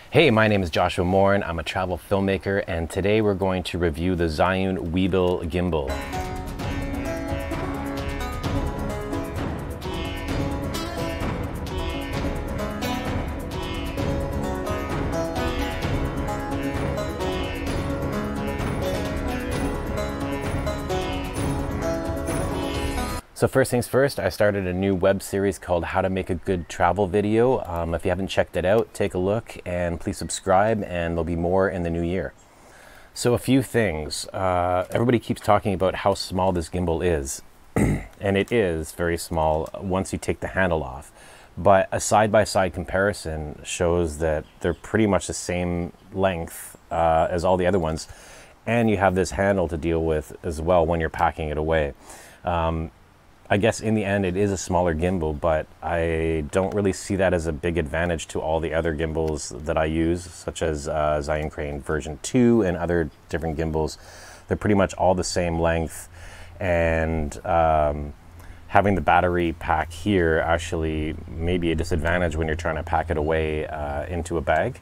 Hey, my name is Joshua Moore and I'm a travel filmmaker, and today we're going to review the Zhiyun Weebill Gimbal. So first things first, I started a new web series called How to Make a Good Travel Video. If you haven't checked it out, take a look and please subscribe, and there'll be more in the new year. So a few things. Everybody keeps talking about how small this gimbal is, and it is very small once you take the handle off. But a side-by-side comparison shows that they're pretty much the same length as all the other ones, and you have this handle to deal with as well when you're packing it away. I guess in the end it is a smaller gimbal, but I don't really see that as a big advantage to all the other gimbals that I use, such as Zhiyun Crane version 2 and other different gimbals. They're pretty much all the same length, and having the battery pack here actually may be a disadvantage when you're trying to pack it away into a bag.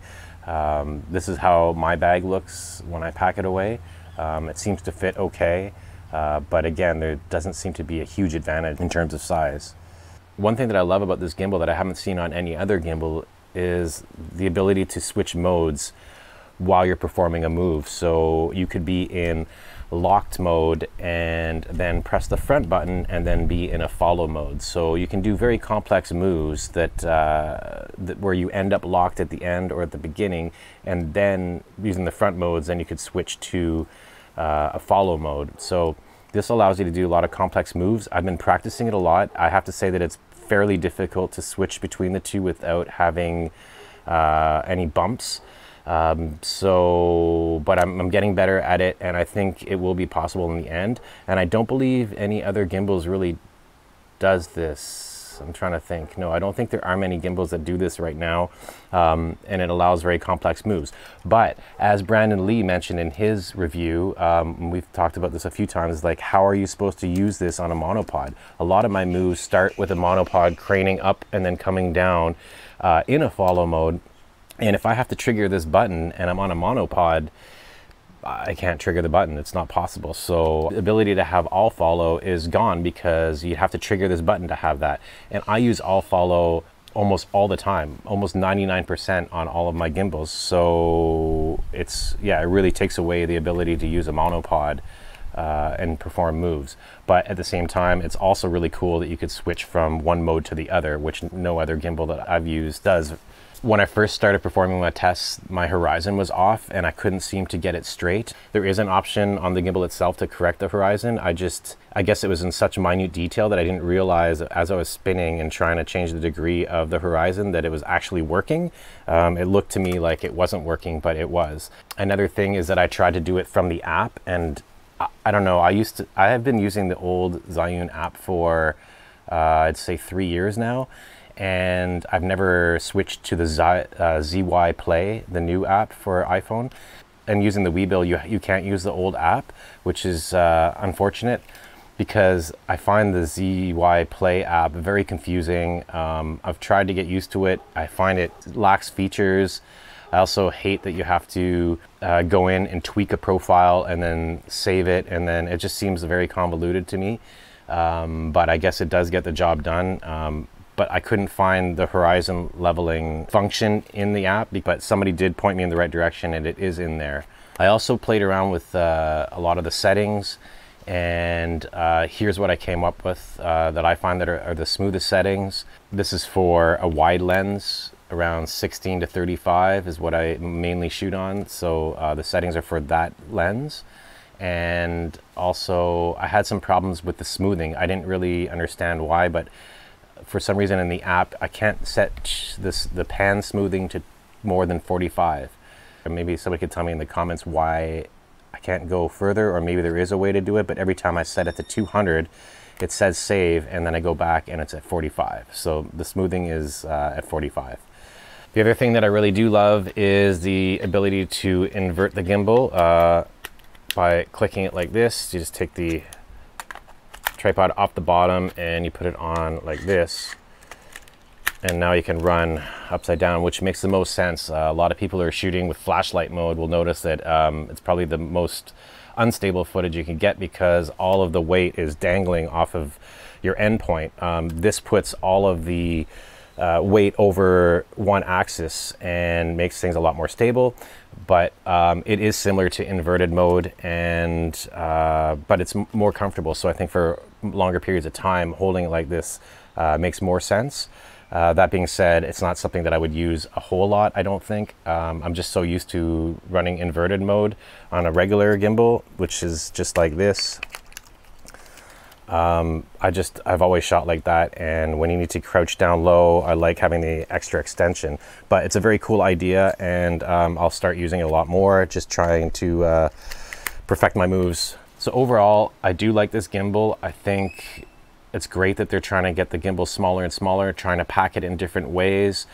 This is how my bag looks when I pack it away. It seems to fit okay. But again, there doesn't seem to be a huge advantage in terms of size. One thing that I love about this gimbal that I haven't seen on any other gimbal is the ability to switch modes while you're performing a move. So you could be in locked mode and then press the front button and then be in a follow mode. So you can do very complex moves that where you end up locked at the end or at the beginning, and then using the front modes, then you could switch to a follow mode. So this allows you to do a lot of complex moves. I've been practicing it a lot. I have to say that it's fairly difficult to switch between the two without having any bumps. But I'm getting better at it, and I think it will be possible in the end. And I don't believe any other gimbals really does this. I'm trying to think. No, I don't think there are many gimbals that do this right now, and it allows very complex moves. But as Brandon Lee mentioned in his review, we've talked about this a few times, like, how are you supposed to use this on a monopod? A lot of my moves start with a monopod craning up and then coming down in a follow mode. And if I have to trigger this button and I'm on a monopod, I can't trigger the button. It's not possible. So the ability to have all follow is gone because you have to trigger this button to have that. And I use all follow almost all the time, almost 99% on all of my gimbals. So it really takes away the ability to use a monopod and perform moves. But at the same time, it's also really cool that you could switch from one mode to the other, which no other gimbal that I've used does. When I first started performing my tests, my horizon was off and I couldn't seem to get it straight. There is an option on the gimbal itself to correct the horizon. I guess it was in such minute detail that I didn't realize as I was spinning and trying to change the degree of the horizon that it was actually working. It looked to me like it wasn't working, but it was. Another thing is that I tried to do it from the app, and I don't know, I have been using the old Zhiyun app for I'd say 3 years now. And I've never switched to the ZY Play, the new app for iPhone. And using the Weebill, you can't use the old app, which is unfortunate, because I find the ZY Play app very confusing. I've tried to get used to it. I find it lacks features. I also hate that you have to go in and tweak a profile and then save it, and then it just seems very convoluted to me. But I guess it does get the job done. But I couldn't find the horizon leveling function in the app, but somebody did point me in the right direction, and it is in there. I also played around with a lot of the settings, and here's what I came up with that I find that are the smoothest settings. This is for a wide lens, around 16 to 35 is what I mainly shoot on. So the settings are for that lens. And also I had some problems with the smoothing. I didn't really understand why, but for some reason in the app, I can't set the pan smoothing to more than 45. And maybe somebody could tell me in the comments why I can't go further, or maybe there is a way to do it, but every time I set it to 200, it says save, and then I go back and it's at 45. So the smoothing is at 45. The other thing that I really do love is the ability to invert the gimbal by clicking it like this. You just take the tripod off the bottom and you put it on like this, and now you can run upside down, which makes the most sense. A lot of people who are shooting with flashlight mode will notice that it's probably the most unstable footage you can get because all of the weight is dangling off of your endpoint. This puts all of the weight over one axis and makes things a lot more stable, but it is similar to inverted mode, and but it's more comfortable. So I think for longer periods of time, holding it like this makes more sense. That being said, it's not something that I would use a whole lot, I don't think. I'm just so used to running inverted mode on a regular gimbal, which is just like this. I've always shot like that, and when you need to crouch down low, I like having the extra extension. But it's a very cool idea, and I'll start using it a lot more, just trying to perfect my moves. So overall, I do like this gimbal. I think it's great that they're trying to get the gimbal smaller and smaller, trying to pack it in different ways.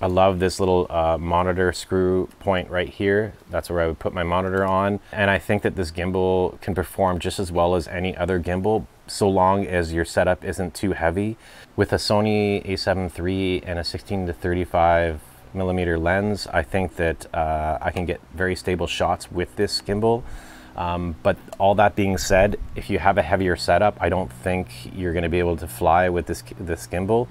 I love this little monitor screw point right here. That's where I would put my monitor on. And I think that this gimbal can perform just as well as any other gimbal, so long as your setup isn't too heavy. With a Sony a7 III and a 16-35 millimeter lens, I think that I can get very stable shots with this gimbal. But all that being said, if you have a heavier setup, I don't think you're going to be able to fly with this gimbal.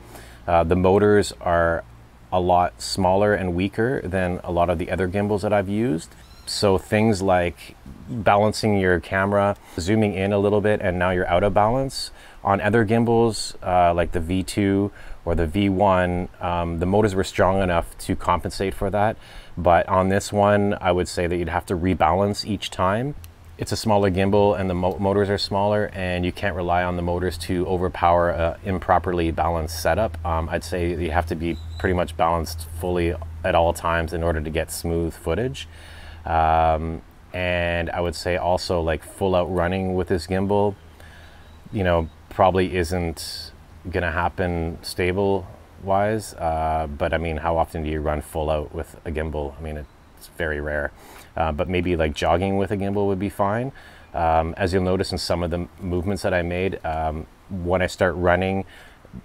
The motors are a lot smaller and weaker than a lot of the other gimbals that I've used. So things like balancing your camera, zooming in a little bit, and now you're out of balance. On other gimbals, like the V2 or the V1, the motors were strong enough to compensate for that. But on this one, I would say that you'd have to rebalance each time. It's a smaller gimbal and the motors are smaller, and you can't rely on the motors to overpower an improperly balanced setup. I'd say you have to be pretty much balanced fully at all times in order to get smooth footage. And I would say also, like, full out running with this gimbal, you know, probably isn't gonna happen stable wise. But I mean, how often do you run full out with a gimbal? I mean, it's very rare. But maybe like jogging with a gimbal would be fine. As you'll notice in some of the movements that I made, when I start running,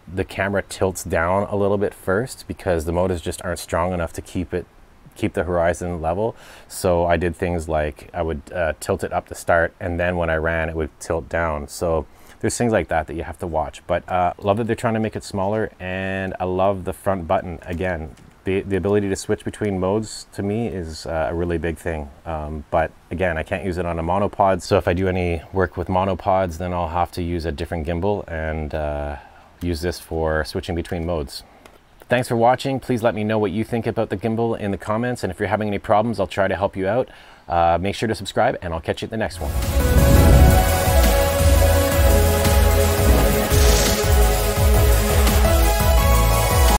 the camera tilts down a little bit first because the motors just aren't strong enough to keep the horizon level. So I did things like I would tilt it up to start, and then when I ran, it would tilt down. So there's things like that that you have to watch. But love that they're trying to make it smaller, and I love the front button. Again, the ability to switch between modes to me is a really big thing. But again, I can't use it on a monopod. So if I do any work with monopods, then I'll have to use a different gimbal and use this for switching between modes. Thanks for watching. Please let me know what you think about the gimbal in the comments. And if you're having any problems, I'll try to help you out. Make sure to subscribe, and I'll catch you at the next one.